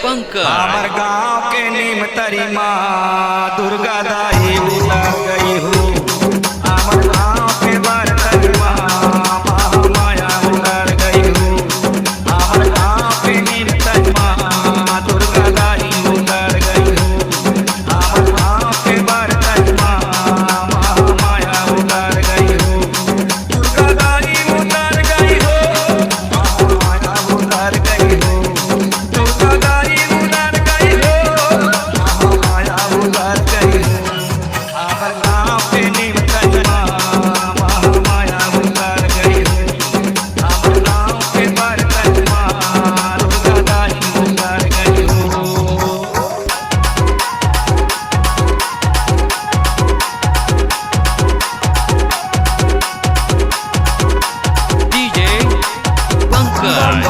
पंकज हमार गांव के नीम तरी माँ दुर्गा दाई उतर गई हो। हमार गांव के बर्तन माँ महामाया उतर गई हो। हमार गांव के नीम तरी माँ दुर्गा दाई उतर गई हो। हमार गांव के बर्तन माँ महामाया उतर गई हो। दुर्गा दाई उतर गई हो। महामाया उतर गई हो। दुर्गा दाई उतर गई हो। महामाया उतर गई हो। हमार गांव के नीम तरी माँ महामाया उतर गई हो। हमार गांव के बर्तन माँ दुर्गा दाई उतर गई हो। डीजे पंकज